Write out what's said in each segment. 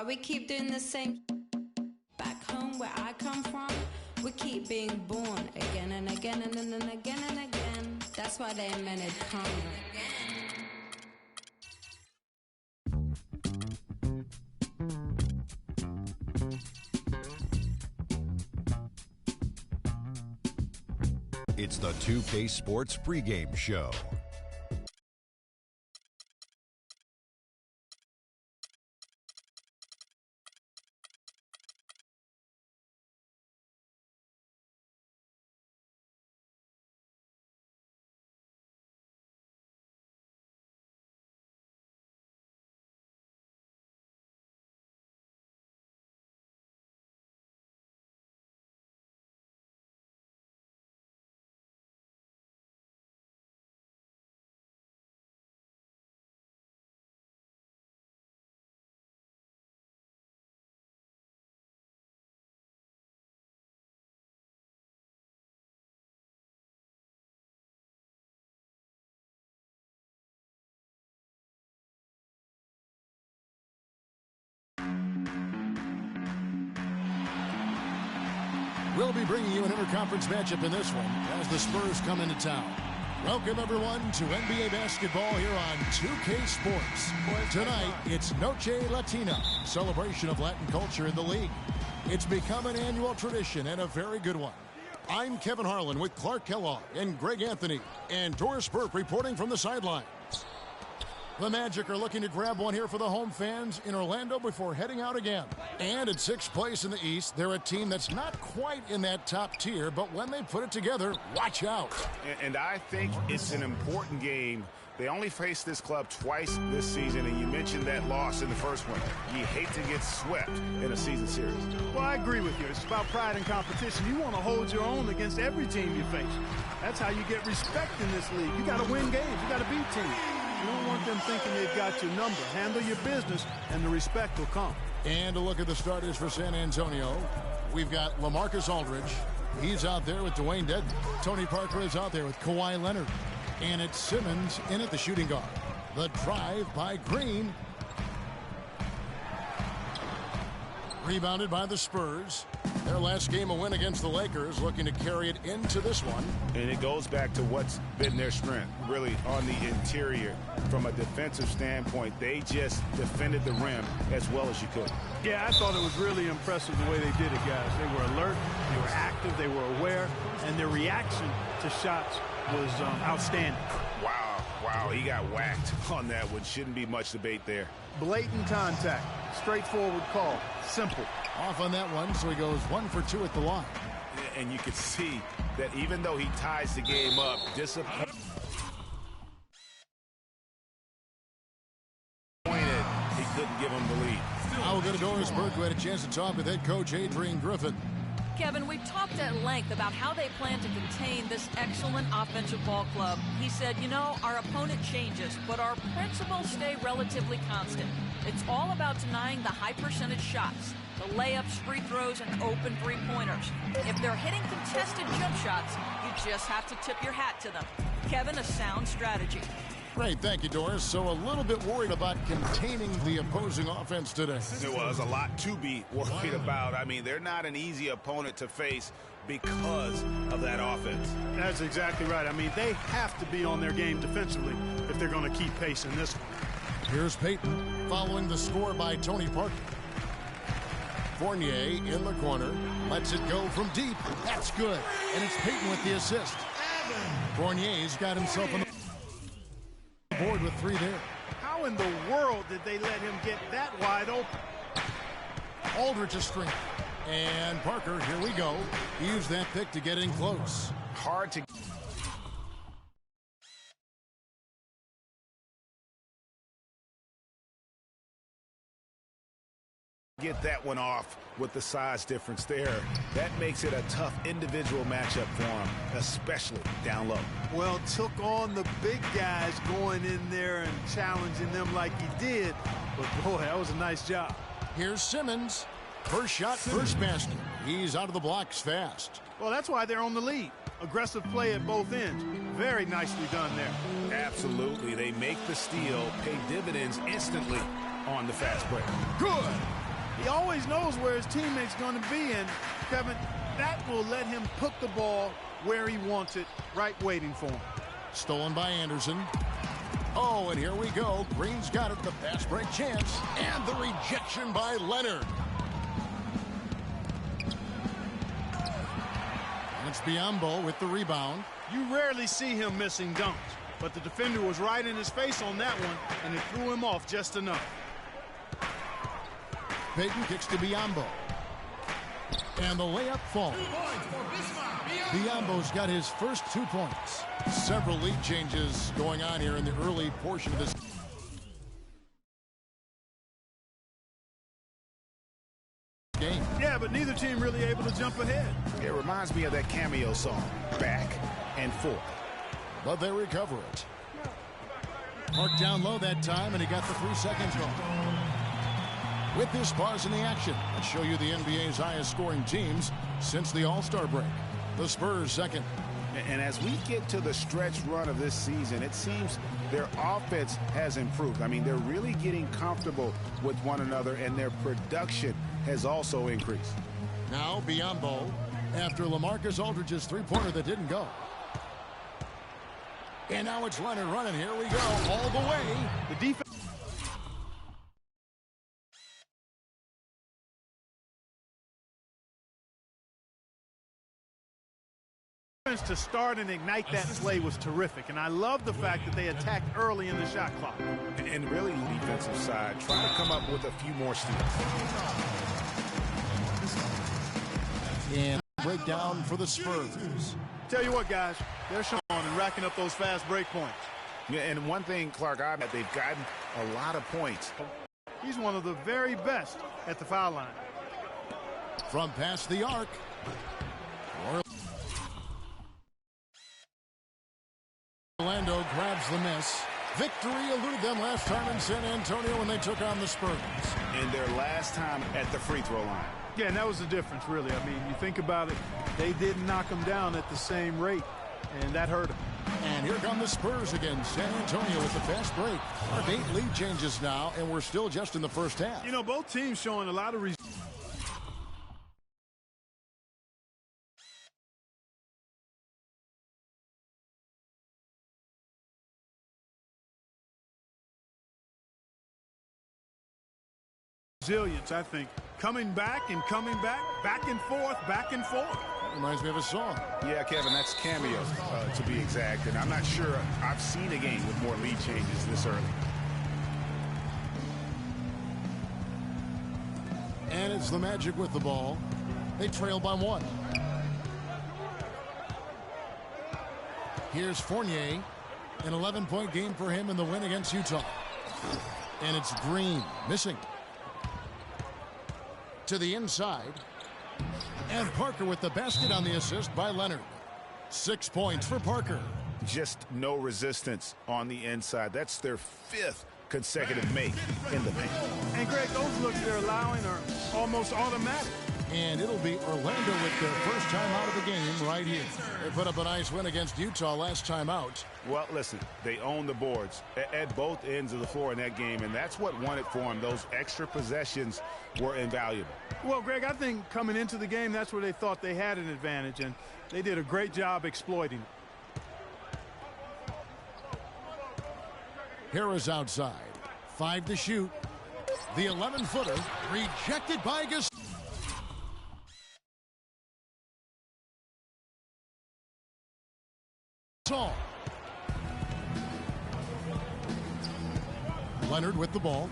why we keep doing the same. Back home where I come from, we keep being born again and again and then again and again. That's why they invented come again. It's the 2K Sports pregame show. We'll be bringing you an interconference matchup in this one as the Spurs come into town. Welcome, everyone, to NBA basketball here on 2K Sports. Tonight, it's Noche Latina, celebration of Latin culture in the league. It's become an annual tradition and a very good one. I'm Kevin Harlan with Clark Kellogg and Greg Anthony, and Doris Burke reporting from the sidelines. The Magic are looking to grab one here for the home fans in Orlando before heading out again. And at sixth place in the East, they're a team that's not quite in that top tier, but when they put it together, watch out. And I think it's an important game. They only faced this club twice this season, and you mentioned that loss in the first one. You hate to get swept in a season series. Well, I agree with you. It's about pride and competition. You want to hold your own against every team you face. That's how you get respect in this league. You got to win games. You got to beat teams. You don't want them thinking they've got your number. Handle your business, and the respect will come. And a look at the starters for San Antonio. We've got LaMarcus Aldridge. He's out there with Dwayne Dedmon. Tony Parker is out there with Kawhi Leonard. And it's Simmons in at the shooting guard. The drive by Green. Rebounded by the Spurs. Their last game a win against the Lakers, looking to carry it into this one. And it goes back to what's been their strength, really, on the interior. From a defensive standpoint, they just defended the rim as well as you could. Yeah, I thought it was really impressive the way they did it, guys. They were alert, they were active, they were aware, and their reaction to shots was outstanding. Wow, he got whacked on that one. Shouldn't be much debate there. Blatant contact, straightforward call, simple. Off on that one, so he goes 1 for 2 at the line. And you can see that even though he ties the game up, disappointed, he couldn't give him the lead. Now we'll go to Doris Burke, who had a chance to talk with head coach Adrian Griffin. Kevin, we've talked at length about how they plan to contain this excellent offensive ball club. He said, you know, our opponent changes, but our principles stay relatively constant. It's all about denying the high percentage shots, the layups, free throws, and open three-pointers. If they're hitting contested jump shots, you just have to tip your hat to them. Kevin, a sound strategy. Great, thank you, Doris. So a little bit worried about containing the opposing offense today. Well, there's a lot to be worried about. I mean, they're not an easy opponent to face because of that offense. That's exactly right. I mean, they have to be on their game defensively if they're going to keep pace in this one. Here's Payton following the score by Tony Parker. Fournier in the corner, lets it go from deep. That's good. And it's Payton with the assist. Fournier's got himself on the board with 3 there. How in the world did they let him get that wide open? Aldridge a string. And Parker, here we go. He used that pick to get in close. Hard to get that one off with the size difference there. That makes it a tough individual matchup for him, especially down low. Well, took on the big guys going in there and challenging them like he did. But, boy, that was a nice job. Here's Simmons. First shot, first basket. He's out of the blocks fast. Well, that's why they're on the lead. Aggressive play at both ends. Very nicely done there. Absolutely. They make the steal, pay dividends instantly on the fast break. Good. always knows where his teammate's going to be, and Kevin, that will let him put the ball where he wants it, right waiting for him. Stolen by Anderson. Oh, and here we go. Green's got it, the pass break chance, and the rejection by Leonard. And it's Biyombo with the rebound. You rarely see him missing dunks, but the defender was right in his face on that one, and it threw him off just enough. Payton kicks to Biyombo. And the layup falls. Biyombo's got his first 2 points. Several lead changes going on here in the early portion of this game. Yeah, but neither team really able to jump ahead. It reminds me of that cameo song, Back and Forth. But they recover it. Park down low that time, and he got the 3 seconds wrong. With this pause in the action, let's show you the NBA's highest scoring teams since the All-Star break. The Spurs second. And as we get to the stretch run of this season, it seems their offense has improved. I mean, they're really getting comfortable with one another, and their production has also increased. Now Biyombo after LaMarcus Aldridge's three-pointer that didn't go. And now it's Leonard running. Here we go, all the way. The defense to start and ignite that play was terrific, and I love the fact that they attacked early in the shot clock. And really, the defensive side trying to come up with a few more steals. And breakdown for the Spurs. Tell you what, guys, they're showing and racking up those fast break points. Yeah, and one thing, Clark, they've gotten a lot of points. He's one of the very best at the foul line. From past the arc. Orlando grabs the miss. Victory eluded them last time in San Antonio when they took on the Spurs. In their last time at the free throw line. Yeah, and that was the difference, really. I mean, you think about it, they didn't knock them down at the same rate, and that hurt them. And here come the Spurs again. San Antonio with the fast break. Our 8 lead changes now, and we're still just in the first half. You know, both teams showing a lot of resilience, I think. Coming back and coming back and forth, back and forth. That reminds me of a song. Yeah, Kevin, that's Cameo, to be exact. And I'm not sure I've seen a game with more lead changes this early. And it's the Magic with the ball. They trail by 1. Here's Fournier. An 11-point game for him in the win against Utah. And it's Green missing. To the inside. And Parker with the basket on the assist by Leonard. 6 points for Parker. Just no resistance on the inside. That's their 5th consecutive make in the paint. And, Greg, those looks they're allowing are almost automatic. And it'll be Orlando with their first time out of the game right here. They put up a nice win against Utah last time out. Well, listen, they own the boards at both ends of the floor in that game, and that's what won it for them. Those extra possessions were invaluable. Well, Greg, I think coming into the game, that's where they thought they had an advantage, and they did a great job exploiting it. Harris outside. 5 to shoot. The 11-footer rejected by Gasol. Leonard with the ball.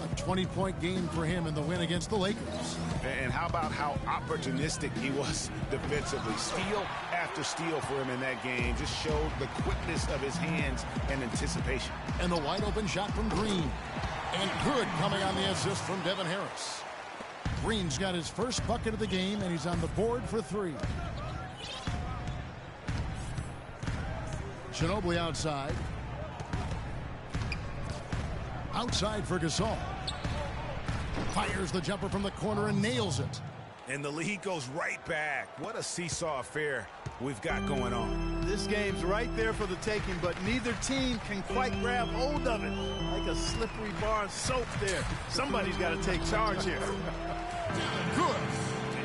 A 20-point game for him in the win against the Lakers. And how about how opportunistic he was defensively? Steal after steal for him in that game just showed the quickness of his hands and anticipation. And the wide open shot from Green. And good coming on the assist from Devin Harris. Green's got his first bucket of the game, and he's on the board for 3. Ginobili outside. Outside for Gasol. Fires the jumper from the corner and nails it. And the lead goes right back. What a seesaw affair we've got going on. This game's right there for the taking, but neither team can quite grab hold of it. Like a slippery bar of soap there. Somebody's got to take charge here. Good.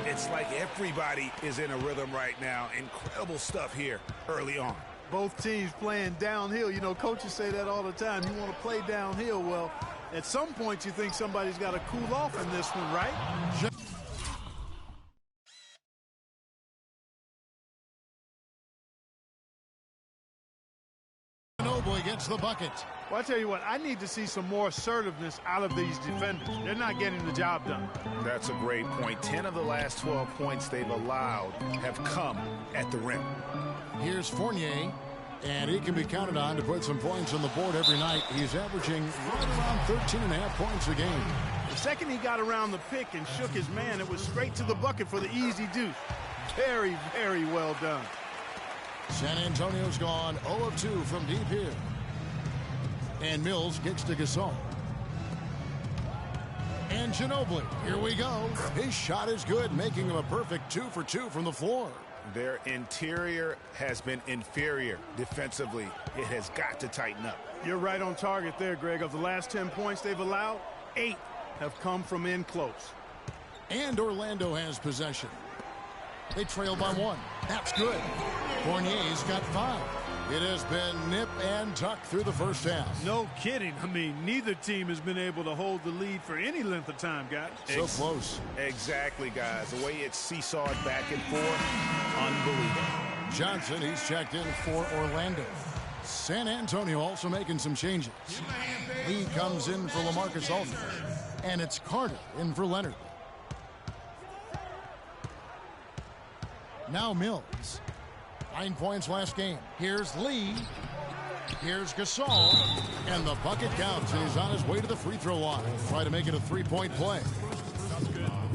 It's like everybody is in a rhythm right now. Incredible stuff here early on. Both teams playing downhill. You know, coaches say that all the time. You want to play downhill. Well, at some point you think somebody's got to cool off in this one, right? Ginobili gets the bucket. Well, I tell you what, I need to see some more assertiveness out of these defenders. They're not getting the job done. That's a great point. 10 of the last 12 points they've allowed have come at the rim. Here's Fournier, and he can be counted on to put some points on the board every night. He's averaging right around 13.5 points a game. The second he got around the pick and shook his man, it was straight to the bucket for the easy deuce. Very, very well done. San Antonio's gone 0 of 2 from deep here. And Mills kicks to Gasol. And Ginobili, here we go. His shot is good, making him a perfect 2 for 2 from the floor. Their interior has been inferior defensively. It has got to tighten up. You're right on target there, Greg. Of the last 10 points they've allowed, 8 have come from in close. And Orlando has possession. They trail by 1. That's good. Fournier's got 5. It has been nip and tuck through the first half. No kidding. I mean, neither team has been able to hold the lead for any length of time, guys. So close. Exactly, guys. The way it's seesawed back and forth, unbelievable. Johnson, he's checked in for Orlando. San Antonio also making some changes. Lee comes in for LaMarcus Aldridge. And it's Carter in for Leonard. Now Mills. 9 points last game. Here's Lee. Here's Gasol. And the bucket counts. And he's on his way to the free throw line. Try to make it a three-point play.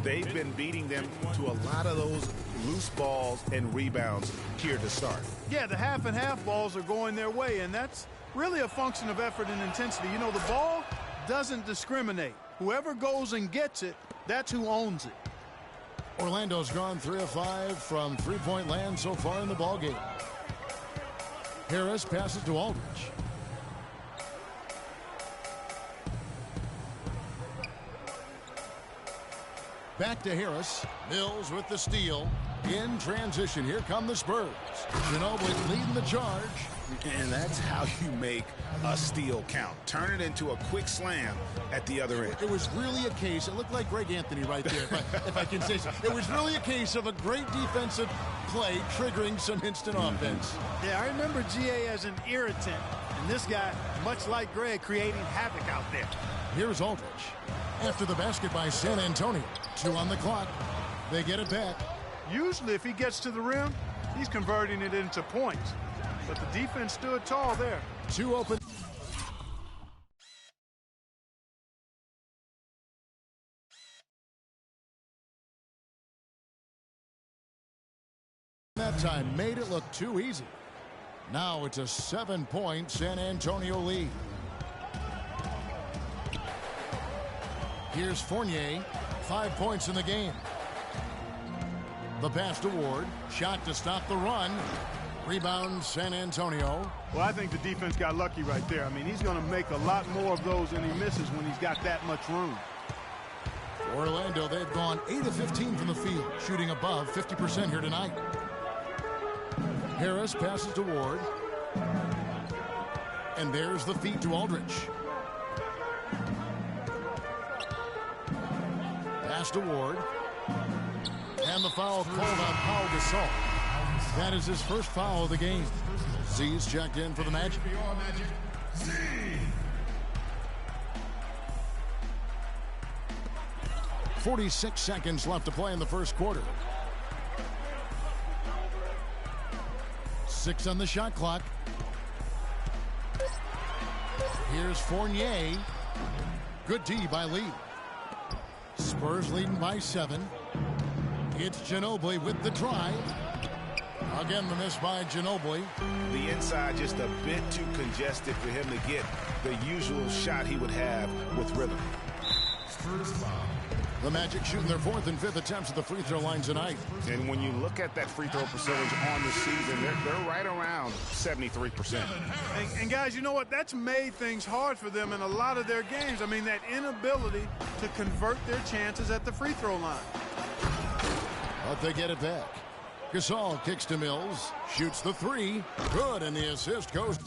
They've been beating them to a lot of those loose balls and rebounds here to start. Yeah, the half and half balls are going their way, and that's really a function of effort and intensity. You know, the ball doesn't discriminate. Whoever goes and gets it, that's who owns it. Orlando's gone 3 of 5 from three-point land so far in the ballgame. Harris passes to Aldridge. Back to Harris. Mills with the steal. In transition, here come the Spurs. Ginobili leading the charge. And that's how you make a steal count. Turn it into a quick slam at the other end. It was really a case, it looked like Greg Anthony right there, if I can say so. It was really a case of a great defensive play triggering some instant offense. Yeah, I remember GA as an irritant. And this guy, much like Greg, creating havoc out there. Here's Aldridge. After the basket by San Antonio. 2 on the clock. They get it back. Usually if he gets to the rim, he's converting it into points. But the defense stood tall there. 2 open. That time made it look too easy. Now it's a 7-point San Antonio lead. Here's Fournier. 5 points in the game. The pass to Ward. Shot to stop the run. Rebound San Antonio. Well, I think the defense got lucky right there. I mean, he's going to make a lot more of those than he misses when he's got that much room. Orlando, they've gone 8 of 15 from the field, shooting above 50% here tonight. Harris passes to Ward. And there's the feed to Aldridge. Pass to Ward. And the foul called on Paul Gasol. That is his first foul of the game. Z's checked in for the Magic. 46 seconds left to play in the first quarter. 6 on the shot clock. Here's Fournier. Good D by Lee. Spurs leading by 7. It's Ginobili with the drive. Again, the miss by Ginobili. The inside just a bit too congested for him to get the usual shot he would have with rhythm. First foul. The Magic shooting their 4th and 5th attempts at the free throw line tonight. And when you look at that free throw percentage on the season, they're right around 73%. And guys, you know what? That's made things hard for them in a lot of their games. I mean, that inability to convert their chances at the free throw line. But they get it back. Gasol kicks to Mills, shoots the 3. Good, and the assist goes.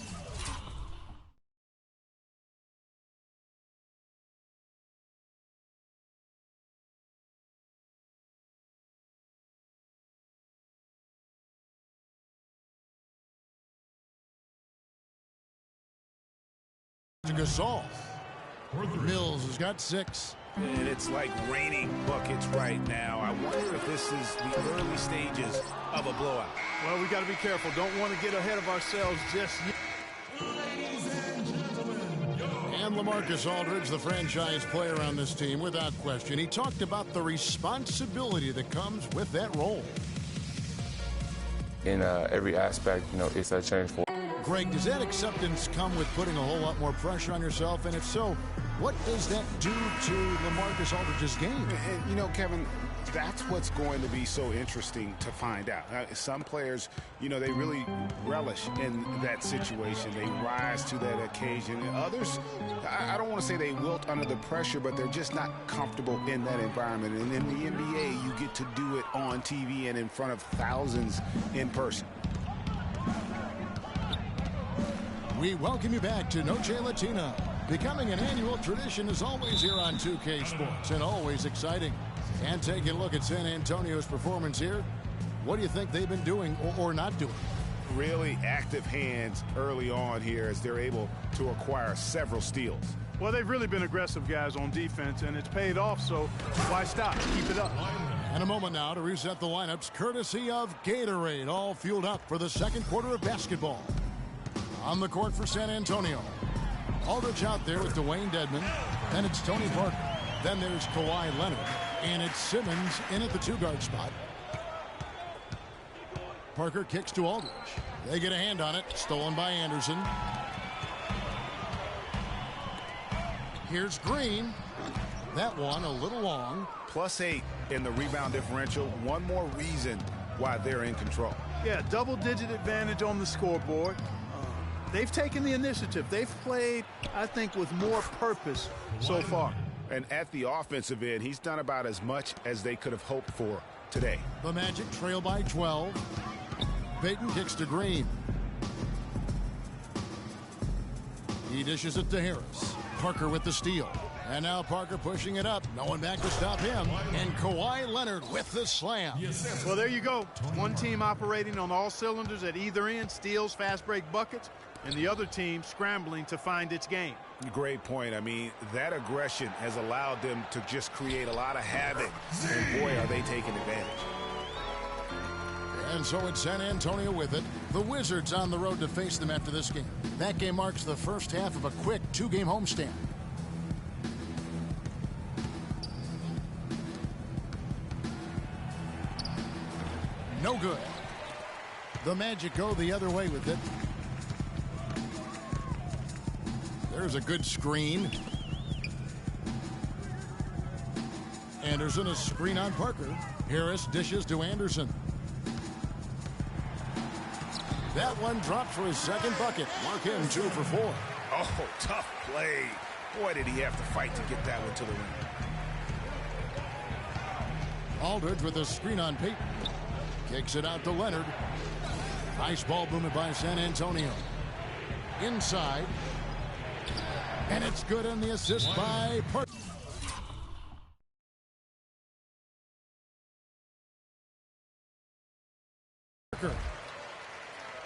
Gasol. Mills has got 6. And it's like raining buckets right now. I wonder if this is the early stages of a blowout. Well, we got to be careful. Don't want to get ahead of ourselves just yet. And LaMarcus Aldridge, the franchise player on this team, without question. He talked about the responsibility that comes with that role. In every aspect, it's a change for. Greg, does that acceptance come with putting a whole lot more pressure on yourself? And if so, what does that do to LaMarcus Aldridge's game? And, Kevin, that's what's going to be so interesting to find out. Some players, they really relish in that situation. They rise to that occasion. Others, I don't want to say they wilt under the pressure, but they're just not comfortable in that environment. And in the NBA, you get to do it on TV and in front of thousands in person. We welcome you back to Noche Latina. Becoming an annual tradition is always here on 2K Sports, and always exciting. And taking a look at San Antonio's performance here, what do you think they've been doing or not doing? Really active hands early on here as they're able to acquire several steals. Well, they've really been aggressive, guys, on defense, and it's paid off, so why stop? Keep it up. And a moment now to reset the lineups, courtesy of Gatorade, all fueled up for the second quarter of basketball. On the court for San Antonio, Aldridge out there with Dwayne Dedmon. Then it's Tony Parker. Then there's Kawhi Leonard. And it's Simmons in at the 2-guard spot. Parker kicks to Aldridge. They get a hand on it. Stolen by Anderson. Here's Green. That one a little long. +8 in the rebound differential. One more reason why they're in control. Yeah, double-digit advantage on the scoreboard. They've taken the initiative. They've played, I think, with more purpose so far. And at the offensive end, he's done about as much as they could have hoped for today. The Magic trail by 12. Payton kicks to Green. He dishes it to Harris. Parker with the steal. And now Parker pushing it up. No one back to stop him. And Kawhi Leonard with the slam. Well, there you go. One team operating on all cylinders at either end, steals, fast break buckets, and the other team scrambling to find its game. Great point. I mean, that aggression has allowed them to just create a lot of havoc. And boy, are they taking advantage. And so it's San Antonio with it. The Wizards on the road to face them after this game. That game marks the first half of a quick 2-game homestand. No good. The Magic go the other way with it. There's a good screen. Anderson, a screen on Parker. Harris dishes to Anderson. That one dropped for his second bucket. Mark him 2 for 4. Oh, tough play. Boy, did he have to fight to get that one to the rim. Aldridge with a screen on Payton. Kicks it out to Leonard. Nice ball movement by San Antonio. Inside. And it's good, and the assist by Parker.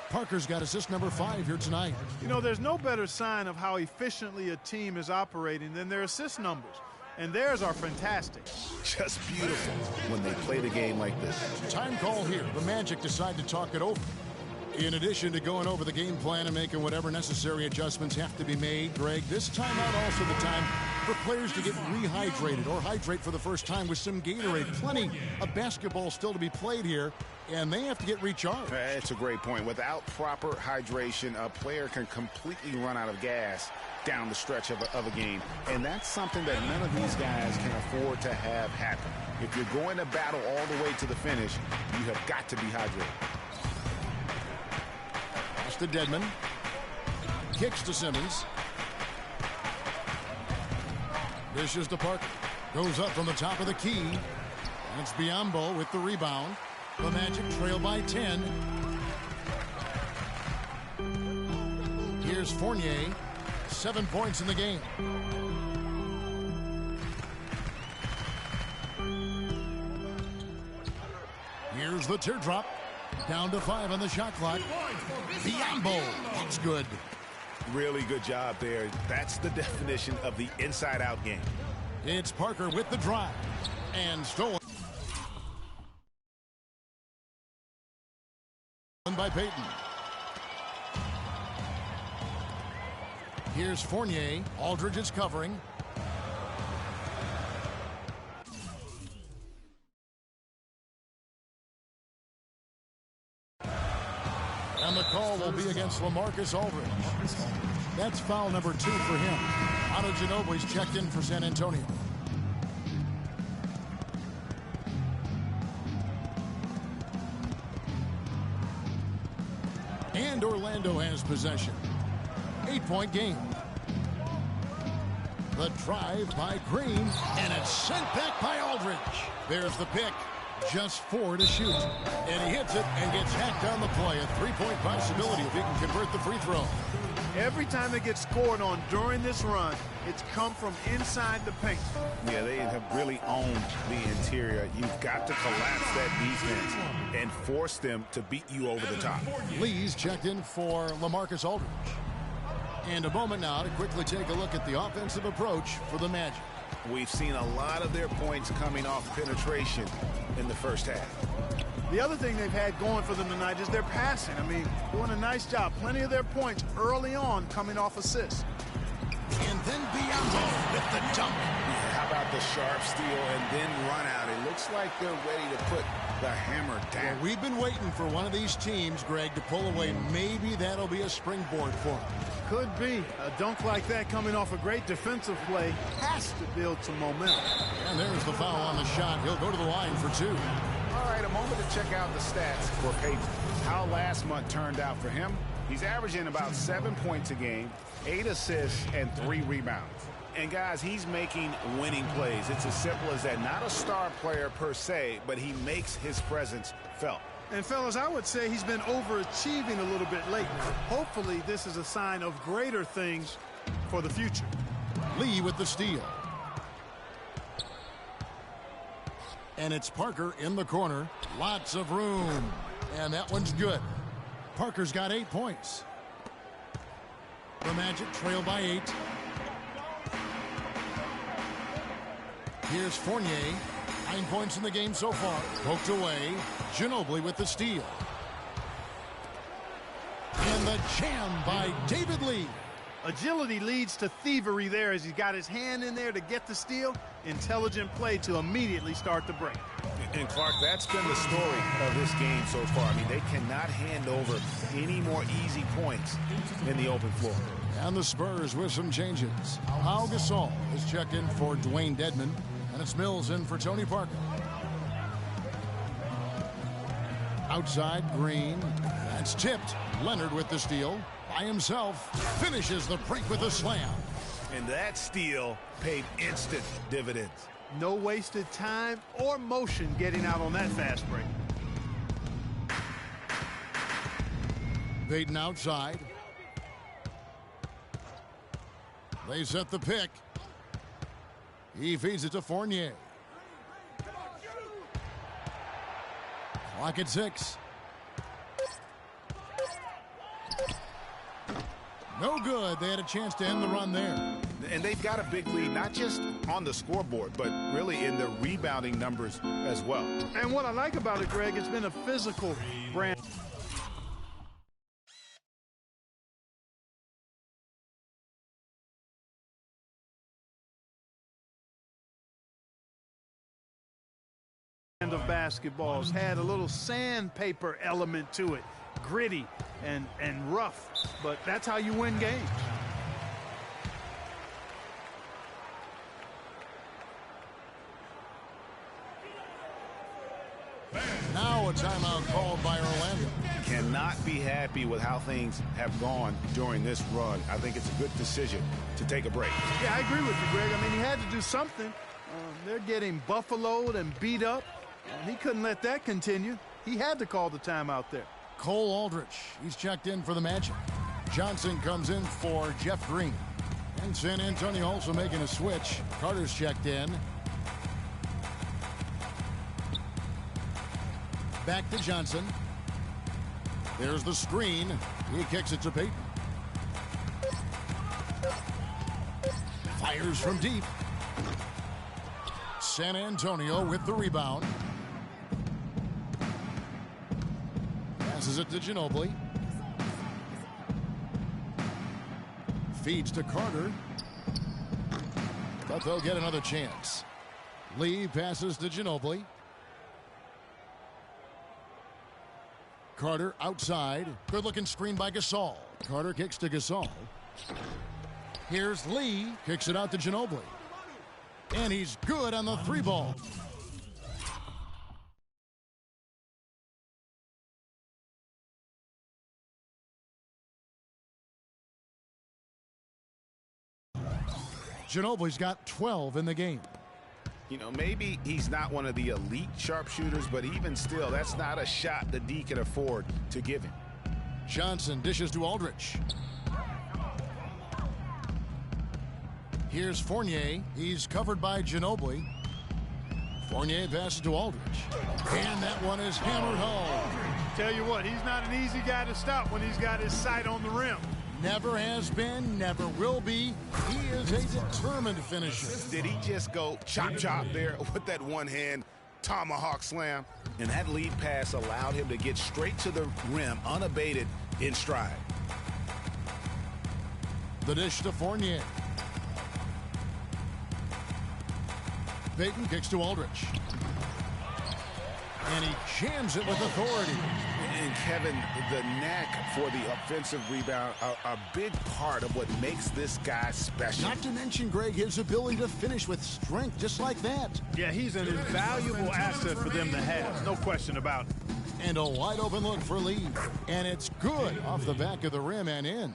Parker's got assist number 5 here tonight. You know, there's no better sign of how efficiently a team is operating than their assist numbers. And theirs are fantastic. Just beautiful when they play the game like this. Time call here. The Magic decide to talk it over. In addition to going over the game plan and making whatever necessary adjustments have to be made, Greg, this timeout also the time for players to get rehydrated or hydrate for the first time with some Gatorade. Plenty of basketball still to be played here, and they have to get recharged. That's a great point. Without proper hydration, a player can completely run out of gas down the stretch of a game, and that's something that none of these guys can afford to have happen. If you're going to battle all the way to the finish, you have got to be hydrated. Pass to Dedmon. Kicks to Simmons. Dishes to Parker. Goes up from the top of the key. And it's Biyombo with the rebound. The Magic trail by 10. Here's Fournier. 7 points in the game. Here's the teardrop. Down to 5 on the shot clock. Biyombo. That's good. Really good job there. That's the definition of the inside-out game. It's Parker with the drive. And stolen by Payton. Here's Fournier. Aldridge is covering. And the call will be against LaMarcus Aldridge. That's foul number 2 for him. Otto Ginobili's checked in for San Antonio. And Orlando has possession. 8-point game. The drive by Green, and it's sent back by Aldridge. There's the pick. Just 4 to shoot. And he hits it and gets hacked on the play. A 3-point possibility if he can convert the free throw. Every time they get scored on during this run, it's come from inside the paint. Yeah, they have really owned the interior. You've got to collapse that defense and force them to beat you over the top. Lee's checked in for LaMarcus Aldridge. And a moment now to quickly take a look at the offensive approach for the Magic. We've seen a lot of their points coming off penetration in the first half. The other thing they've had going for them tonight is their passing. I mean, doing a nice job. Plenty of their points early on coming off assists. And then Biyombo with the dunk. Yeah, how about the sharp steal and then run out? It looks like they're ready to put the hammer down. Well, we've been waiting for one of these teams, Greg, to pull away. Maybe that'll be a springboard for them. Could be. A dunk like that coming off a great defensive play has to build some momentum. And there's the foul on the shot. He'll go to the line for 2. All right, a moment to check out the stats for Payton. How last month turned out for him. He's averaging about 7 points a game, 8 assists, and 3 rebounds. And, guys, he's making winning plays. It's as simple as that. Not a star player per se, but he makes his presence felt. And, fellas, I would say he's been overachieving a little bit lately. Hopefully, this is a sign of greater things for the future. Lee with the steal. And it's Parker in the corner. Lots of room. And that one's good. Parker's got 8 points. The Magic trail by 8. Here's Fournier. 9 points in the game so far. Poked away. Ginobili with the steal. And the jam by David Lee. Agility leads to thievery there as he's got his hand in there to get the steal. Intelligent play to immediately start the break. And, Clark, that's been the story of this game so far. I mean, they cannot hand over any more easy points in the open floor. And the Spurs with some changes. Pau Gasol is checked in for Dwayne Dedmon. And it's Mills in for Tony Parker. Outside, Green. That's tipped. Leonard with the steal. By himself. Finishes the break with a slam. And that steal paid instant dividends. No wasted time or motion getting out on that fast break. Payton outside. They set the pick. He feeds it to Fournier. Clock at 6. No good. They had a chance to end the run there. And they've got a big lead, not just on the scoreboard, but really in the rebounding numbers as well. And what I like about it, Greg, it's been a physical brand. of basketballs had a little sandpaper element to it. Gritty and rough, but that's how you win games. Now a timeout called by Orlando. Cannot be happy with how things have gone during this run. I think it's a good decision to take a break. Yeah, I agree with you, Greg. I mean, he had to do something. They're getting buffaloed and beat up. He couldn't let that continue. He had to call the timeout there. Cole Aldrich, he's checked in for the Magic. Johnson comes in for Jeff Green. And San Antonio also making a switch. Carter's checked in. Back to Johnson. There's the screen. He kicks it to Payton. Fires from deep. San Antonio with the rebound. Passes it to Ginobili. Feeds to Carter. But they'll get another chance. Lee passes to Ginobili. Carter outside. Good-looking screen by Gasol. Carter kicks to Gasol. Here's Lee. Kicks it out to Ginobili. And he's good on the three ball. Ginobili's got 12 in the game. You know, maybe he's not one of the elite sharpshooters, but even still, that's not a shot the D can afford to give him. Johnson dishes to Aldrich. Here's Fournier. He's covered by Ginobili. Fournier passes to Aldrich. And that one is hammered home. Tell you what, he's not an easy guy to stop when he's got his sight on the rim. Never has been, never will be. He is a determined finisher. Did he just go chop there with that one-hand tomahawk slam? And that lead pass allowed him to get straight to the rim unabated in stride. The dish to Fournier. Payton kicks to Aldrich. And he jams it with authority. And Kevin, the knack for the offensive rebound, a big part of what makes this guy special. Not to mention, Greg, his ability to finish with strength just like that. Yeah, he's an invaluable asset for them to have. No question about it. And a wide open look for Lee. And it's good off the back of the rim and in.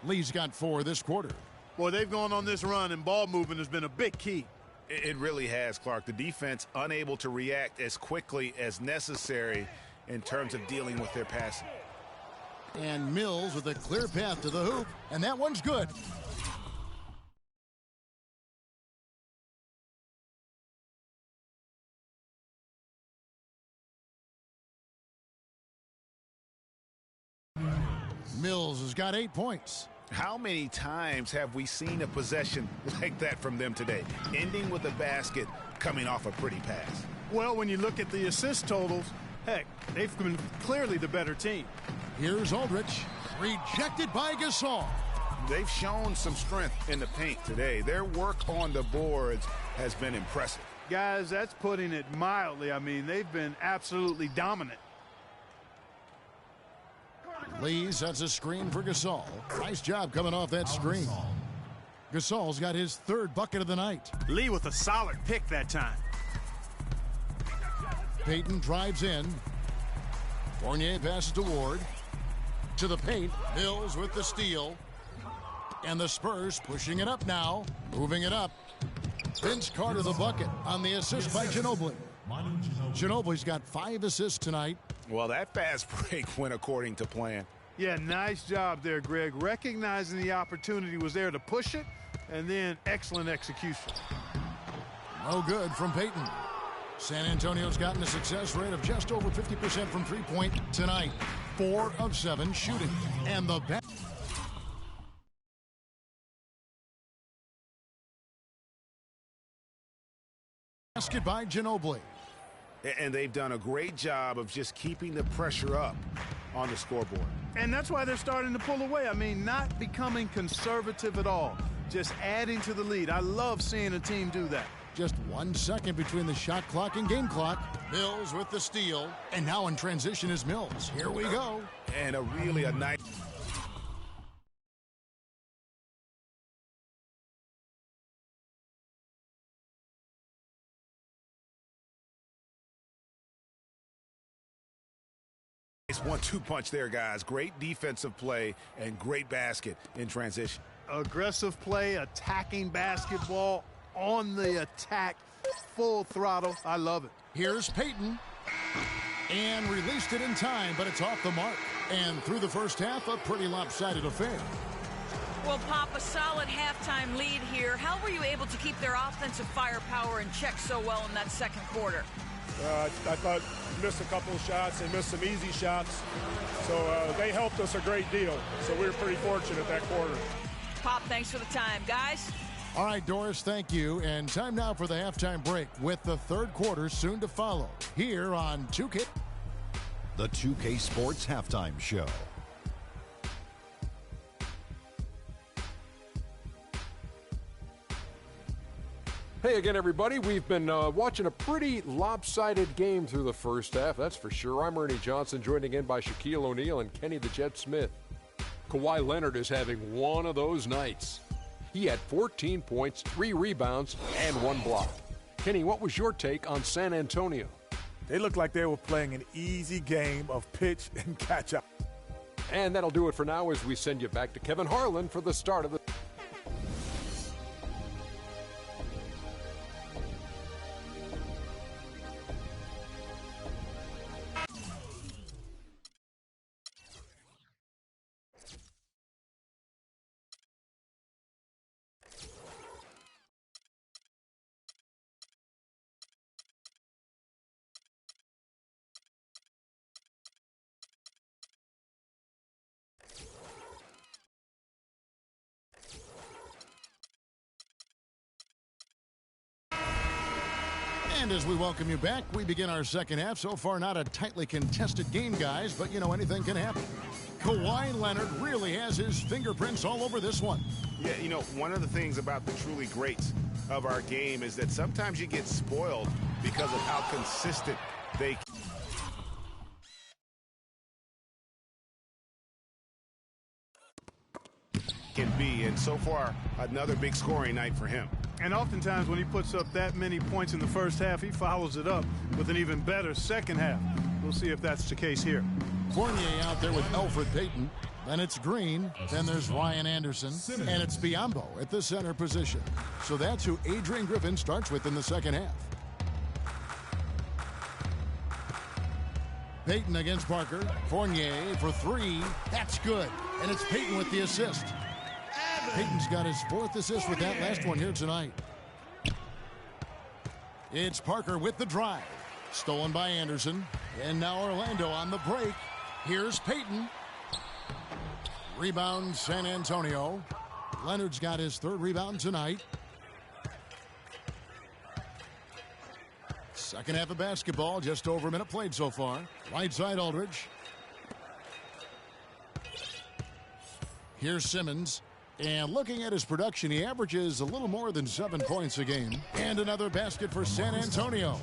Lee's got 4 this quarter. Boy, they've gone on this run, and ball movement has been a big key. It really has, Clark. The defense unable to react as quickly as necessary in terms of dealing with their passing. And Mills with a clear path to the hoop, and that one's good. Mills has got 8 points. How many times have we seen a possession like that from them today, ending with a basket coming off a pretty pass? Well, when you look at the assist totals, heck, they've been clearly the better team. Here's Aldrich, rejected by Gasol. They've shown some strength in the paint today. Their work on the boards has been impressive. Guys, that's putting it mildly. I mean, they've been absolutely dominant. Lee sets a screen for Gasol. Nice job coming off that screen. Gasol's got his 3rd bucket of the night. Lee with a solid pick that time. Payton drives in. Fournier passes to Ward. To the paint. Mills with the steal. And the Spurs pushing it up now. Moving it up. Vince Carter the bucket on the assist by Ginobili. Ginobili's got 5 assists tonight. Well, that fast break went according to plan. Yeah, nice job there, Greg. Recognizing the opportunity was there to push it, and then excellent execution. No good from Payton. San Antonio's gotten a success rate of just over 50% from three-point tonight. 4 of 7 shooting. And the basket by Ginobili. And they've done a great job of just keeping the pressure up on the scoreboard. And that's why they're starting to pull away. I mean, not becoming conservative at all. Just adding to the lead. I love seeing a team do that. Just 1 second between the shot clock and game clock. Mills with the steal. And now in transition is Mills. Here we go. And a nice. Nice 1-2 punch there, guys. Great defensive play and great basket in transition. Aggressive play, attacking basketball, on the attack, full throttle. I love it. Here's Payton. And released it in time, but it's off the mark. And through the first half, a pretty lopsided affair. Well, Pop, a solid halftime lead here. How were you able to keep their offensive firepower in check so well in that second quarter? I thought missed a couple of shots. They missed some easy shots. So they helped us a great deal. So we were pretty fortunate that quarter. Pop, thanks for the time. Guys? All right, Doris, thank you. And time now for the halftime break with the third quarter soon to follow here on 2K. The 2K Sports Halftime Show. Hey again, everybody. We've been watching a pretty lopsided game through the first half, that's for sure. I'm Ernie Johnson, joined again by Shaquille O'Neal and Kenny the Jet Smith. Kawhi Leonard is having one of those nights. He had 14 points, 3 rebounds, and 1 block. Kenny, what was your take on San Antonio? They looked like they were playing an easy game of pitch and catch up. And that'll do it for now as we send you back to Kevin Harlan for the start of the... And as we welcome you back, we begin our second half. So far, not a tightly contested game, guys, but, you know, anything can happen. Kawhi Leonard really has his fingerprints all over this one. Yeah, you know, one of the things about the truly greats of our game is that sometimes you get spoiled because of how consistent they can be. And so far, another big scoring night for him. And oftentimes when he puts up that many points in the first half, he follows it up with an even better second half. We'll see if that's the case here. Fournier out there with Elfrid Payton. Then it's Green. Then there's Ryan Anderson. And it's Biyombo at the center position. So that's who Adrian Griffin starts with in the second half. Payton against Parker. Fournier for 3. That's good. And it's Payton with the assist. Payton's got his 4th assist with that last one here tonight. It's Parker with the drive. Stolen by Anderson. And now Orlando on the break. Here's Payton. Rebound San Antonio. Leonard's got his 3rd rebound tonight. Second half of basketball, just over a minute played so far. Right side Aldridge. Here's Simmons. And looking at his production, he averages a little more than 7 points a game. And another basket for San Antonio.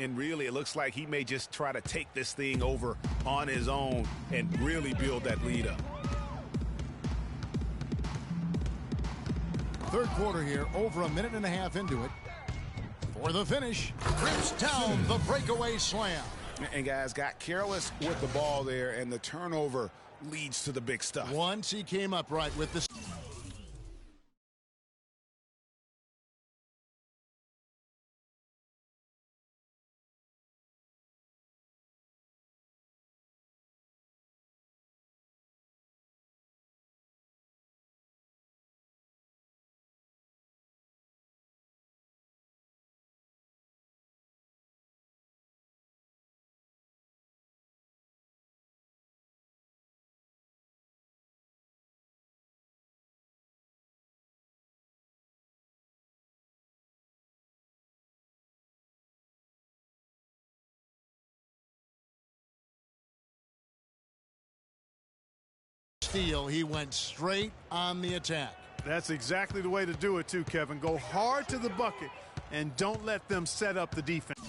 And really, it looks like he may just try to take this thing over on his own and really build that lead up. Third quarter here, over a minute and a half into it. For the finish, rips down the breakaway slam. And guys, got careless with the ball there, and the turnover leads to the big stuff. Once he came upright with the... steal, he went straight on the attack. That's exactly the way to do it, too, Kevin. Go hard to the bucket, and don't let them set up the defense.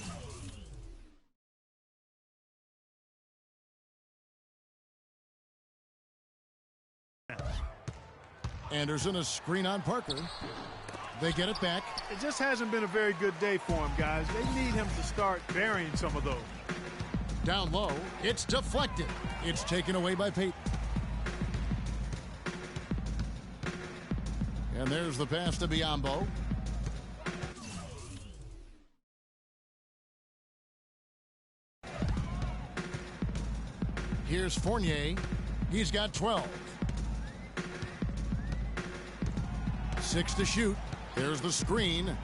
Anderson, a screen on Parker. They get it back. It just hasn't been a very good day for him, guys. They need him to start burying some of those. Down low, it's deflected. It's taken away by Peyton. And there's the pass to Biyombo. Here's Fournier. He's got 12. 6 to shoot. There's the screen.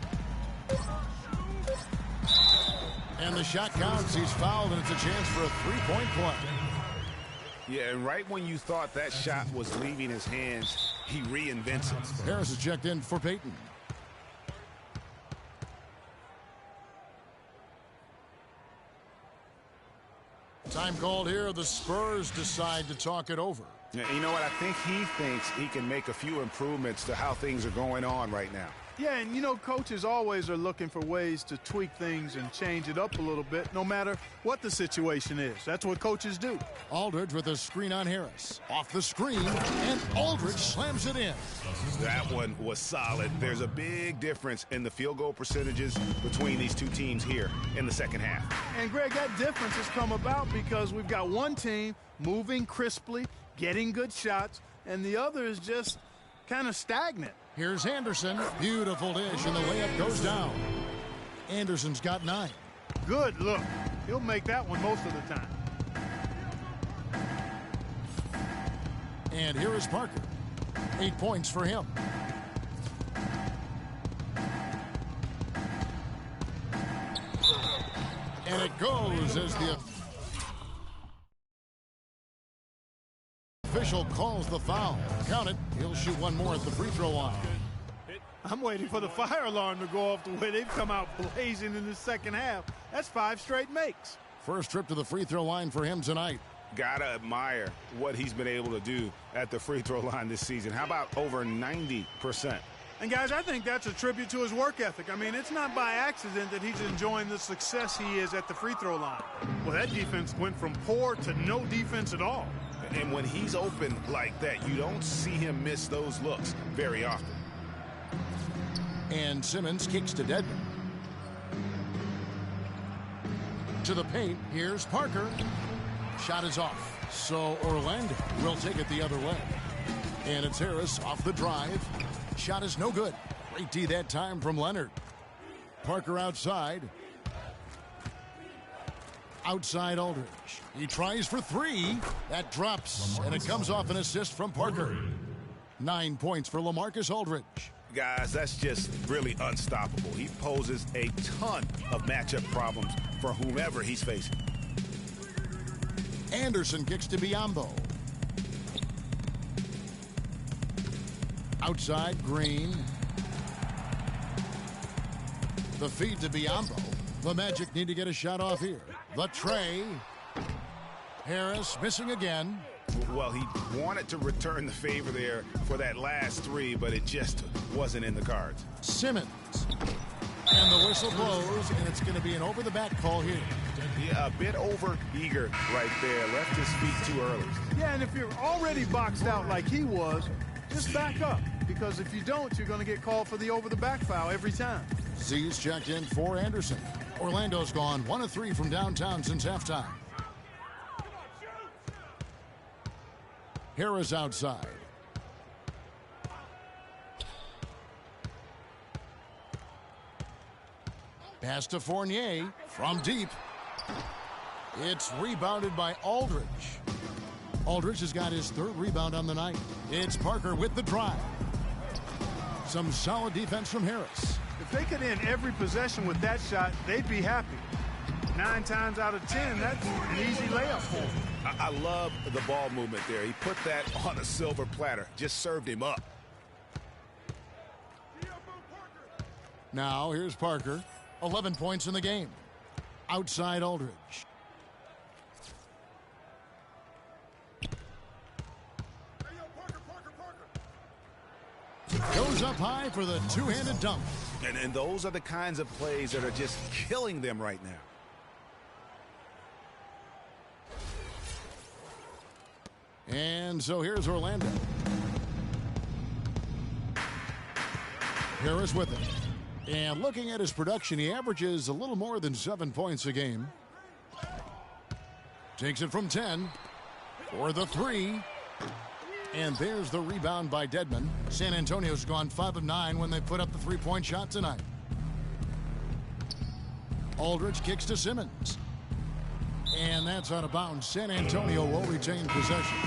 And the shot counts. He's fouled, and it's a chance for a three-point play. Yeah, and right when you thought that shot was leaving his hands, he reinvents it. Harris is checked in for Peyton. Time called here. The Spurs decide to talk it over. Yeah, you know what? I think he thinks he can make a few improvements to how things are going on right now. Yeah, and you know, coaches always are looking for ways to tweak things and change it up a little bit, no matter what the situation is. That's what coaches do. Aldridge with a screen on Harris. Off the screen, and Aldridge slams it in. That one was solid. There's a big difference in the field goal percentages between these two teams here in the second half. And, Greg, that difference has come about because we've got one team moving crisply, getting good shots, and the other is just kind of stagnant. Here's Anderson. Beautiful dish, and the layup goes down. Anderson's got 9. Good look. He'll make that one most of the time. And here is Parker. 8 points for him. And it goes as the official calls the foul. Count it. He'll shoot one more at the free throw line. I'm waiting for the fire alarm to go off the way they've come out blazing in the second half. That's 5 straight makes. First trip to the free throw line for him tonight. Gotta admire what he's been able to do at the free throw line this season. How about over 90%? And, guys, I think that's a tribute to his work ethic. I mean, it's not by accident that he's enjoying the success he is at the free throw line. Well, that defense went from poor to no defense at all. And when he's open like that, you don't see him miss those looks very often. And Simmons kicks to Dedmon. To the paint, here's Parker. Shot is off, so Orlando will take it the other way. And it's Harris off the drive. Shot is no good. Great D that time from Leonard. Parker outside. Outside Aldridge. He tries for 3. That drops, and it comes off an assist from Parker. 9 points for LaMarcus Aldridge. Guys, that's just really unstoppable. He poses a ton of matchup problems for whomever he's facing. Anderson kicks to Biyombo. Outside, Green. The feed to Biyombo. The Magic need to get a shot off here. The tray. Harris missing again. Well, he wanted to return the favor there for that last 3, but it just wasn't in the cards. Simmons. And the whistle blows, and it's going to be an over-the-back call here. Yeah, a bit over-eager right there. Left his feet too early. Yeah, and if you're already boxed out like he was, just back up. Because if you don't, you're going to get called for the over-the-back foul every time. Z's checked in for Anderson. Orlando's gone 1 of 3 from downtown since halftime. Harris outside. Pass to Fournier from deep. It's rebounded by Aldridge. Aldridge has got his 3rd rebound on the night. It's Parker with the drive. Some solid defense from Harris. If they could end every possession with that shot, they'd be happy. 9 times out of 10, that's an easy layup for him. I love the ball movement there. He put that on a silver platter. Just served him up. Now here's Parker. 11 points in the game. Outside Aldridge. Goes up high for the two-handed dunk. And those are the kinds of plays that are just killing them right now. And so here's Orlando. Harris with it. And looking at his production, he averages a little more than 7 points a game. Takes it from 10 for the 3. And there's the rebound by Dedmon. San Antonio's gone 5 of 9 when they put up the three-point shot tonight. Aldridge kicks to Simmons. And that's out of bounds. San Antonio will retain possession.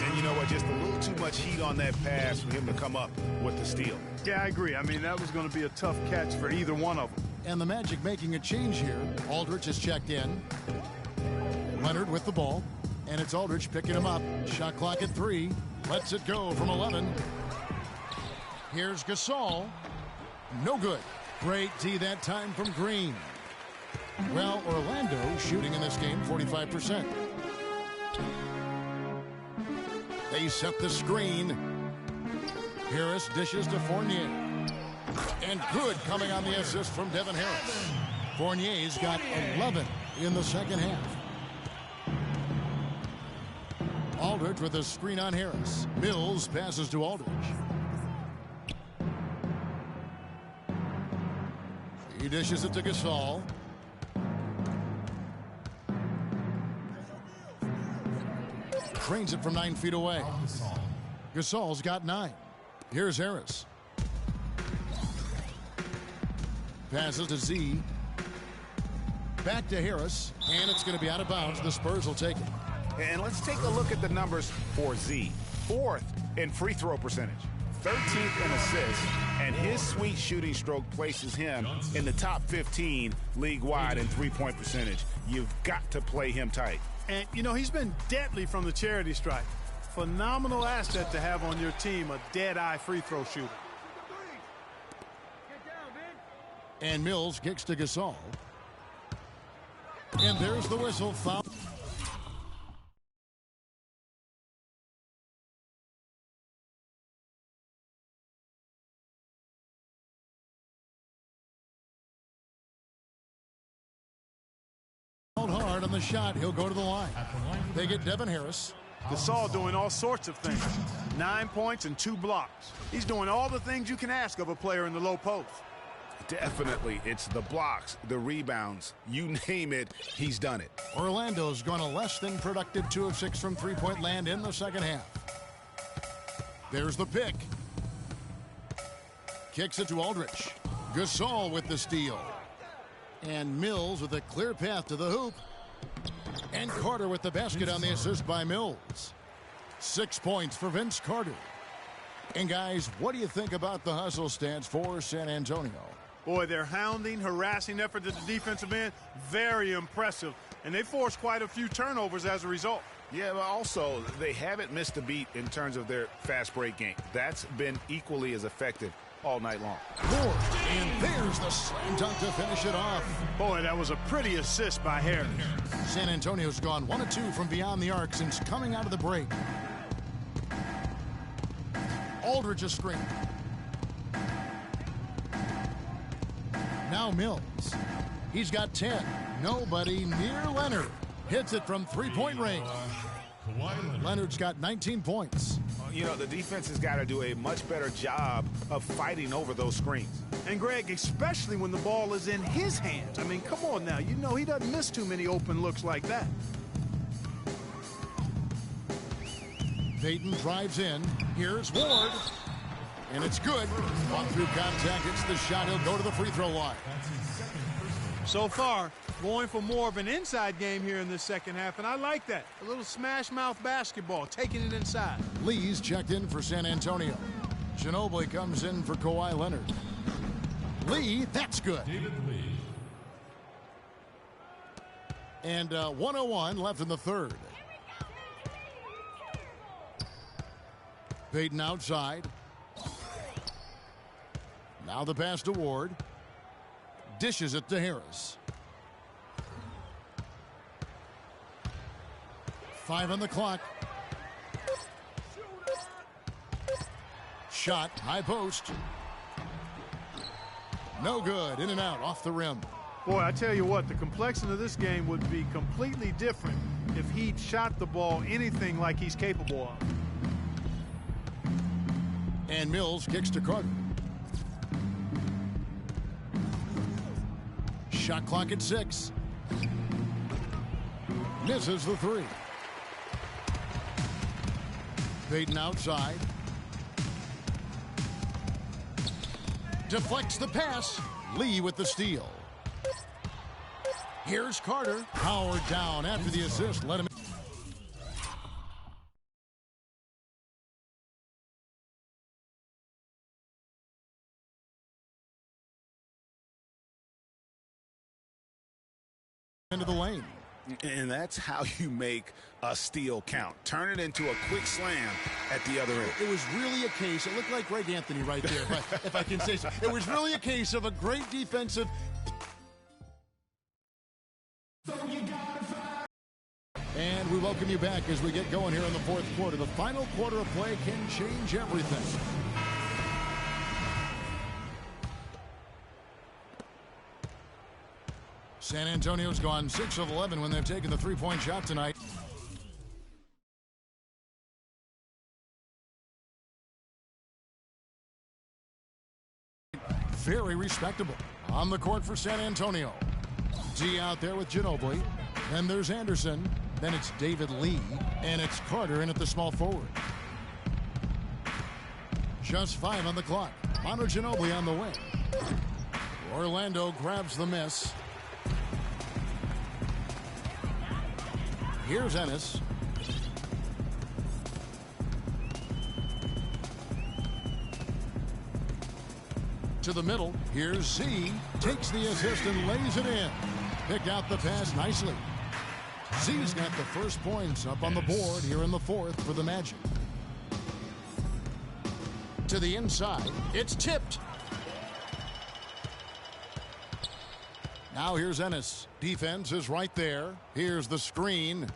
And you know what? Just a little too much heat on that pass for him to come up with the steal. Yeah, I agree. I mean, that was going to be a tough catch for either one of them. And the Magic making a change here. Aldridge has checked in. Leonard with the ball. And it's Aldridge picking him up. Shot clock at 3. Lets it go from 11. Here's Gasol. No good. Great D that time from Green. Well, Orlando shooting in this game 45%. They set the screen. Harris dishes to Fournier. And good coming on the assist from Devin Harris. Fournier's got 11 in the second half. Aldridge with a screen on Harris. Mills passes to Aldridge. He dishes it to Gasol. Cranes it from 9 feet away. Gasol's got 9. Here's Harris. Passes to Z. Back to Harris. And it's going to be out of bounds. The Spurs will take it. And let's take a look at the numbers for Z. 4th in free throw percentage, 13th in assists, and his sweet shooting stroke places him in the top 15 league-wide in three-point percentage. You've got to play him tight. And, you know, he's been deadly from the charity stripe. Phenomenal asset to have on your team, a dead-eye free throw shooter. And Mills kicks to Gasol. And there's the whistle. Foul. Hard on the shot. He'll go to the line. They get Devin Harris. Gasol doing all sorts of things. 9 points and 2 blocks. He's doing all the things you can ask of a player in the low post. Definitely. It's the blocks, the rebounds, you name it, he's done it. Orlando's gone a less than productive 2 of 6 from three-point land in the second half. There's the pick. Kicks it to Aldridge. Gasol with the steal. And Mills with a clear path to the hoop. And Carter with the basket on the assist by Mills. 6 points for Vince Carter. And guys, what do you think about the hustle stats for San Antonio? Boy, their hounding, harassing effort at the defensive end, very impressive. And they forced quite a few turnovers as a result. Yeah, but also, they haven't missed a beat in terms of their fast break game. That's been equally as effective all night long. Ford, and there's the slam dunk to finish it off. Boy, that was a pretty assist by Harris. San Antonio's gone 1 of 2 from beyond the arc since coming out of the break. Aldridge a screen. Now Mills. He's got 10. Nobody near Leonard. Hits it from three-point range. Leonard's got 19 points. You know, the defense has got to do a much better job of fighting over those screens. And, Greg, especially when the ball is in his hands. I mean, come on now. You know he doesn't miss too many open looks like that. Payton drives in. Here's Ward. And it's good. Fought through contact. It's the shot. He'll go to the free throw line. So far, going for more of an inside game here in this second half, and I like that. A little smash-mouth basketball, taking it inside. Lee's checked in for San Antonio. Ginobili comes in for Kawhi Leonard. Lee, that's good. And 1:01 left in the third. Payton outside. Now the pass to Ward. Dishes it to Harris. 5 on the clock. Shot, high post. No good. In and out off the rim. Boy, I tell you what, the complexion of this game would be completely different if he'd shot the ball anything like he's capable of. And Mills kicks to Carter. Shot clock at 6. Misses the 3. Payton outside. Deflects the pass. Lee with the steal. Here's Carter. Powered down after the assist. Let him. Into the lane. And that's how you make a steal count. Turn it into a quick slam at the other end. It was really a case. It looked like Greg Anthony right there, if I can say so. It was really a case of a great defensive. And we welcome you back as we get going here in the fourth quarter. The final quarter of play can change everything. San Antonio's gone 6 of 11 when they've taken the three-point shot tonight. Very respectable. On the court for San Antonio. D out there with Ginobili. Then there's Anderson. Then it's David Lee. And it's Carter in at the small forward. Just 5 on the clock. Manu Ginobili on the wing. Orlando grabs the miss. Here's Ennis. To the middle. Here's Z. Takes the assist and lays it in. Picked out the pass nicely. Z's got the first points up on the board here in the fourth for the Magic. To the inside. It's tipped. Now here's Ennis. Defense is right there. Here's the screen.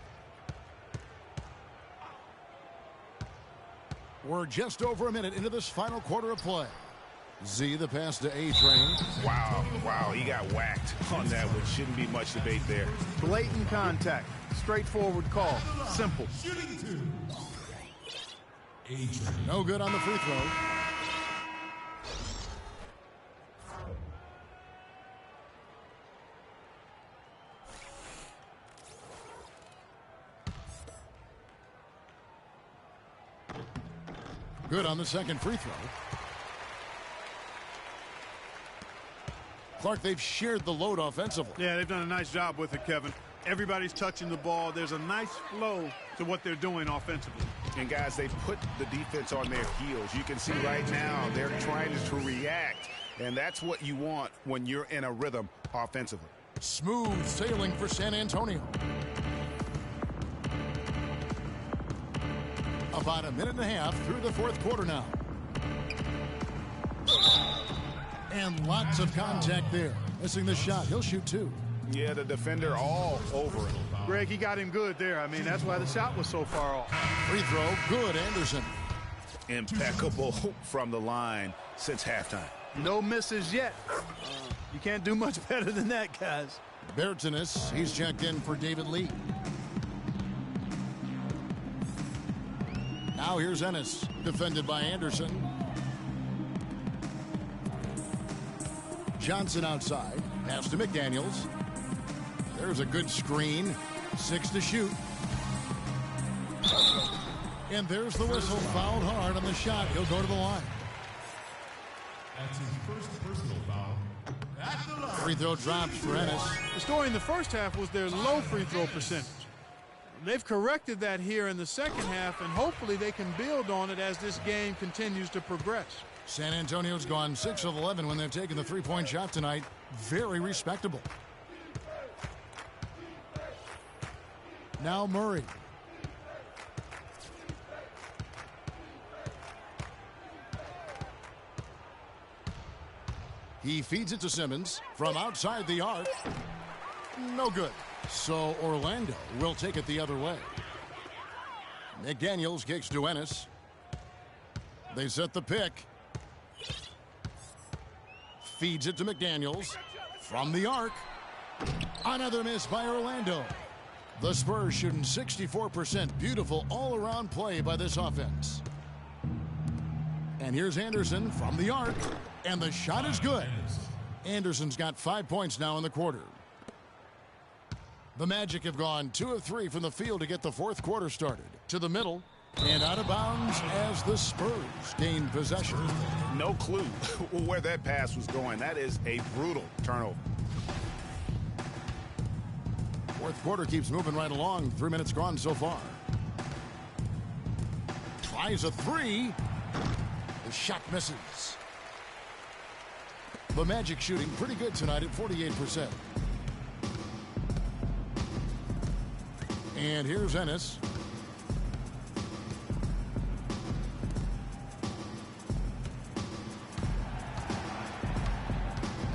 We're just over a minute into this final quarter of play. Z the pass to A-Train. Wow, he got whacked on that one. Shouldn't be much debate there. Blatant contact. Straightforward call. Simple. No good on the free throw. Good on the second free throw. Clark, they've shared the load offensively. Yeah, they've done a nice job with it, Kevin. Everybody's touching the ball. There's a nice flow to what they're doing offensively. And, guys, they put the defense on their heels. You can see right now they're trying to react, and that's what you want when you're in a rhythm offensively. Smooth sailing for San Antonio. About a minute and a half through the fourth quarter now. And lots of contact there. Missing the shot. He'll shoot 2. Yeah, the defender all over him. Greg, he got him good there. I mean, that's why the shot was so far off. Free throw, good. Anderson. Impeccable from the line since halftime. No misses yet. You can't do much better than that, guys. Bertanis, he's checked in for David Lee. Now here's Ennis, defended by Anderson. Johnson outside. Pass to McDaniels. There's a good screen. 6 to shoot. And there's the whistle. Fouled hard on the shot. He'll go to the line. That's his first personal foul. At the line. Free throw drops for Ennis. The story in the first half was their low free throw percentage. They've corrected that here in the second half, and hopefully they can build on it as this game continues to progress. San Antonio's gone 6 of 11 when they've taken the three-point shot tonight. Very respectable. Now Murray. He feeds it to Simmons from outside the arc. No good. So Orlando will take it the other way. McDaniels kicks to Ennis. They set the pick. Feeds it to McDaniels. From the arc. Another miss by Orlando. The Spurs shooting 64%. Beautiful all-around play by this offense. And here's Anderson from the arc. And the shot is good. Anderson's got 5 points now in the quarter. The Magic have gone 2 of 3 from the field to get the fourth quarter started. To the middle. And out of bounds as the Spurs gain possession. No clue where that pass was going. That is a brutal turnover. Fourth quarter keeps moving right along. 3 minutes gone so far. Tries a three. The shot misses. The Magic shooting pretty good tonight at 48%. And here's Ennis.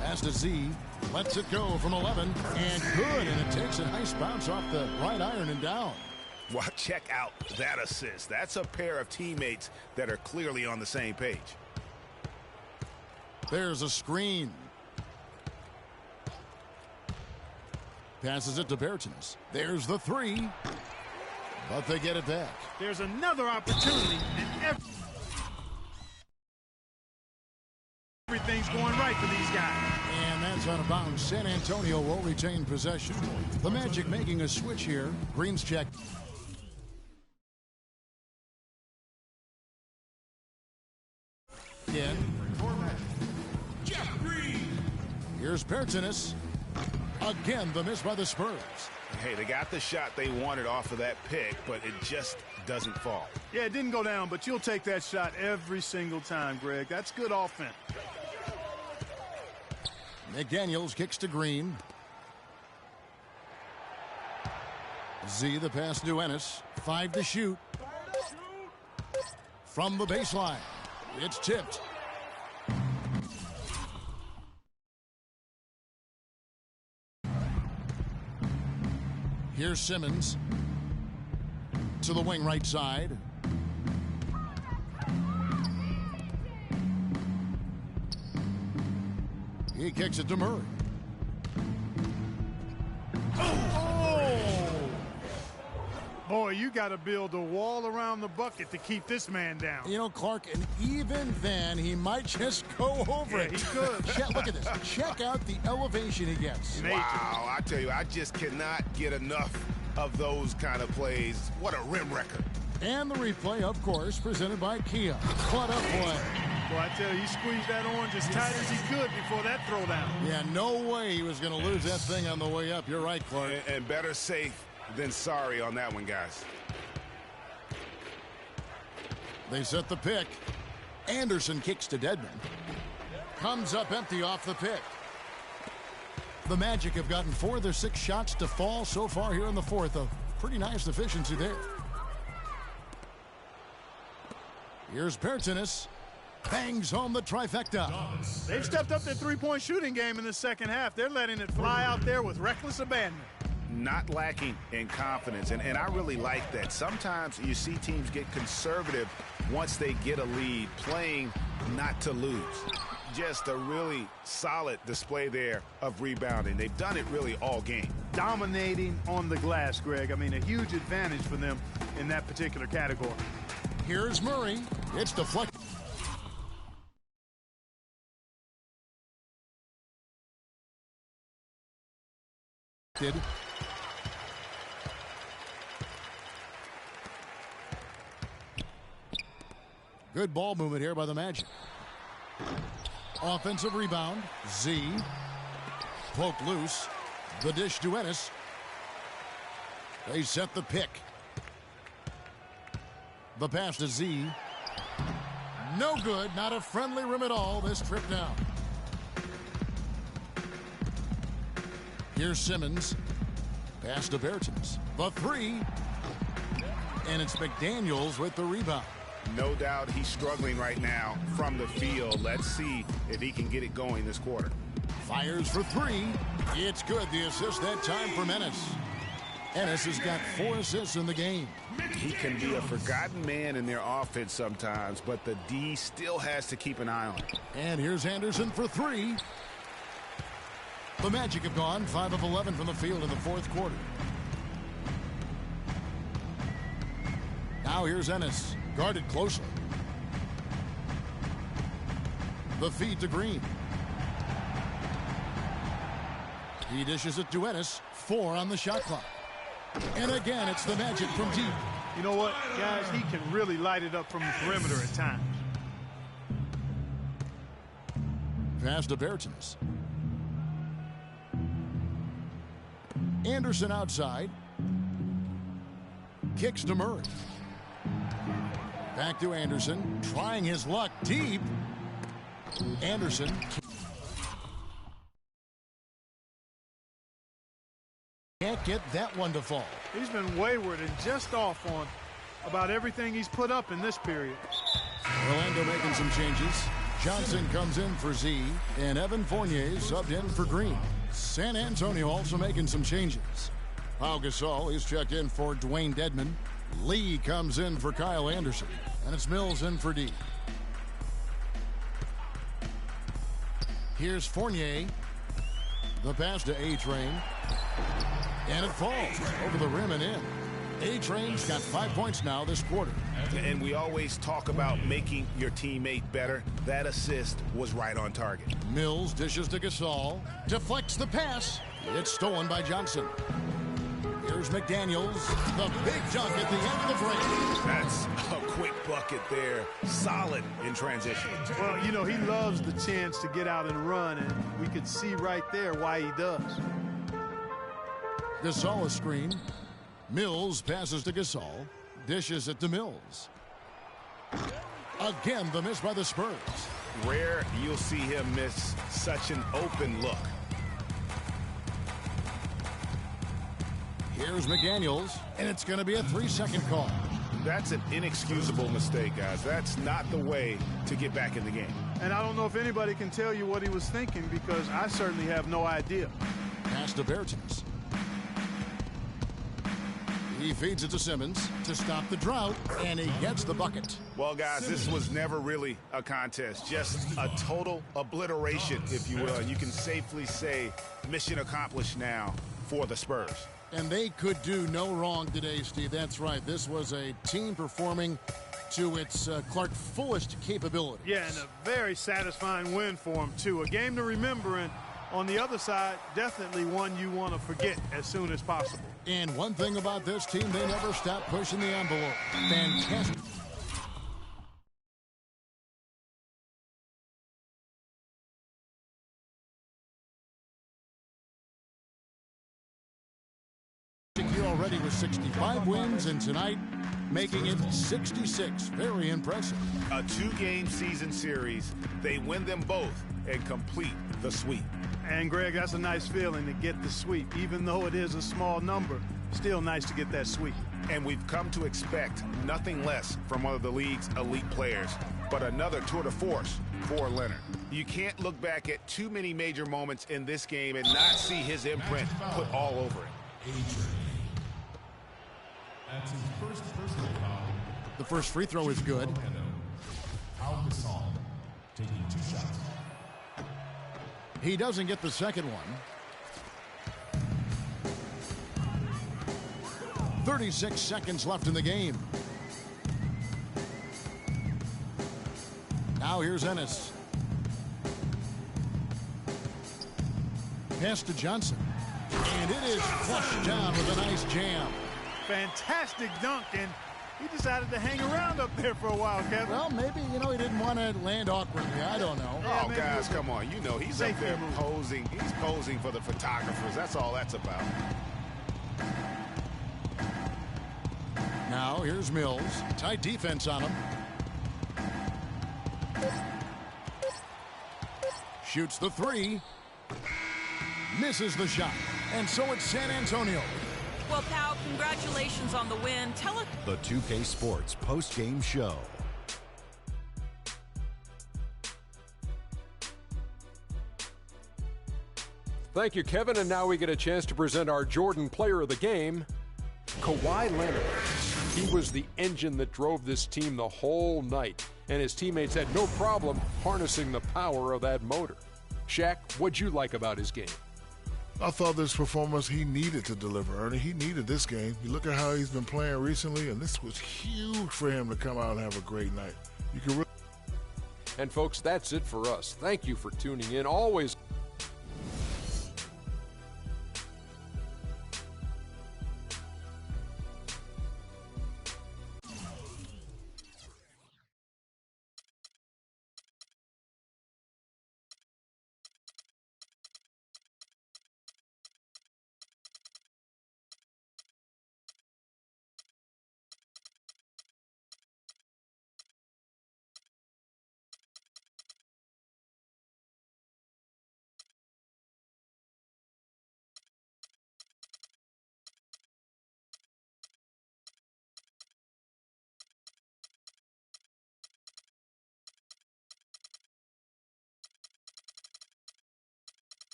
Pass to Z. Lets it go from 11. And good. And it takes a nice bounce off the right iron and down. Well, check out that assist. That's a pair of teammates that are clearly on the same page. There's a screen. Passes it to Bertens. There's the three. But they get it back. There's another opportunity, and everything's going right for these guys. And that's out of bounds. San Antonio will retain possession. The Magic making a switch here. Green's check. Again. Here's Bertens. Again, the miss by the Spurs. Hey, they got the shot they wanted off of that pick, but it just doesn't fall. Yeah, it didn't go down, but you'll take that shot every single time, Greg. That's good offense. McDaniels kicks to Green. Z, the pass to Ennis. 5 to shoot. From the baseline. It's tipped. Here's Simmons. To the wing right side. He kicks it to Murray. Oh! Boy, you got to build a wall around the bucket to keep this man down. You know, Clark, and even then, he might just go over it. He could. Look at this. Check out the elevation he gets. Wow, I tell you, I just cannot get enough of those kind of plays. What a rim record. And the replay, of course, presented by Kia. What a play. Well, I tell you, he squeezed that orange as tight as he could before that throwdown. Yeah, no way he was going to lose that thing on the way up. You're right, Clark. And better safe than sorry on that one, guys. They set the pick. Anderson kicks to Dedmon. Comes up empty off the pick. The Magic have gotten 4 of their 6 shots to fall so far here in the fourth. A pretty nice efficiency there. Here's Bertens. Bangs home the trifecta. They've stepped up their three-point shooting game in the second half. They're letting it fly out there with reckless abandon. Not lacking in confidence, and I really like that. Sometimes you see teams get conservative once they get a lead, playing not to lose. Just a really solid display there of rebounding. They've done it really all game. Dominating on the glass, Greg. I mean, a huge advantage for them in that particular category. Here's Murray. It's deflected. Good ball movement here by the Magic. Offensive rebound. Z. Poked loose. The dish to Ennis. They set the pick. The pass to Z. No good. Not a friendly rim at all this trip down. Here's Simmons. Pass to Bertens. The three. And it's McDaniels with the rebound. No doubt he's struggling right now from the field. Let's see if he can get it going this quarter. Fires for three. It's good. The assist that time for Ennis. Ennis has got 4 assists in the game. He can be a forgotten man in their offense sometimes, but the D still has to keep an eye on him. And here's Anderson for 3. The Magic have gone 5 of 11 from the field in the fourth quarter. Now here's Ennis, guarded closely. The feed to Green. He dishes it to Ennis. 4 on the shot clock. And again, it's the Magic from deep. You know what, guys? He can really light it up from the perimeter at times. Pass to Bertens. Anderson outside. Kicks to Murray. Back to Anderson. Trying his luck deep. Anderson. Can't get that one to fall. He's been wayward and just off on about everything he's put up in this period. Orlando making some changes. Johnson comes in for Z, and Evan Fournier subbed in for Green. San Antonio also making some changes. Pau Gasol is checked in for Dwayne Dedmon. Lee comes in for Kyle Anderson, and it's Mills in for D. Here's Fournier. The pass to A-Train. And it falls over the rim and in. A-Train's got 5 points now this quarter. And we always talk about making your teammate better. That assist was right on target. Mills dishes to Gasol. Deflects the pass. It's stolen by Johnson. Here's McDaniels. The big dunk at the end of the break. That's a quick bucket there. Solid in transition. Well, you know, he loves the chance to get out and run, and we could see right there why he does. Gasol is screen. Mills passes to Gasol. Dishes it to Mills. Again, the miss by the Spurs. Rare you'll see him miss such an open look. Here's McDaniels, and it's going to be a 3-second call. That's an inexcusable mistake, guys. That's not the way to get back in the game. And I don't know if anybody can tell you what he was thinking, because I certainly have no idea. Pass to Bertens. He feeds it to Simmons to stop the drought, and he gets the bucket. Well, guys, this was never really a contest. Just a total obliteration, if you will. And you can safely say mission accomplished now for the Spurs. And they could do no wrong today, Steve. That's right. This was a team performing to its Clark fullest capability. Yeah, and a very satisfying win for him, too. A game to remember, and on the other side, definitely one you want to forget as soon as possible. And one thing about this team, they never stop pushing the envelope. Fantastic. Already with 65 wins, and tonight making it 66. Very impressive. A 2-game season series. They win them both and complete the sweep. And, Greg, that's a nice feeling to get the sweep. Even though it is a small number, still nice to get that sweep. And we've come to expect nothing less from one of the league's elite players, but another tour de force for Leonard. You can't look back at too many major moments in this game and not see his imprint put all over it. That's his first personal foul. The first free throw is good. Pau Gasol taking 2 shots. He doesn't get the second one. 36 seconds left in the game. Now here's Ennis. Pass to Johnson. And it is flushed down with a nice jam. Fantastic dunk, and he decided to hang around up there for a while, Kevin. Well, maybe, he didn't want to land awkwardly. I don't know. Oh, guys, come on. He's up there posing. He's posing for the photographers. That's all that's about. Now, here's Mills. Tight defense on him. Shoots the 3. Misses the shot. And so it's San Antonio. Well, Pau, congratulations on the win. Tell us the 2K Sports post-game show. Thank you, Kevin. And now we get a chance to present our Jordan Player of the Game, Kawhi Leonard, he was the engine that drove this team the whole night, and his teammates had no problem harnessing the power of that motor. Shaq, what'd you like about his game? I thought this performance he needed to deliver, Ernie. He needed this game. You look at how he's been playing recently, and this was huge for him to come out and have a great night. You can really... And folks, that's it for us. Thank you for tuning in. Always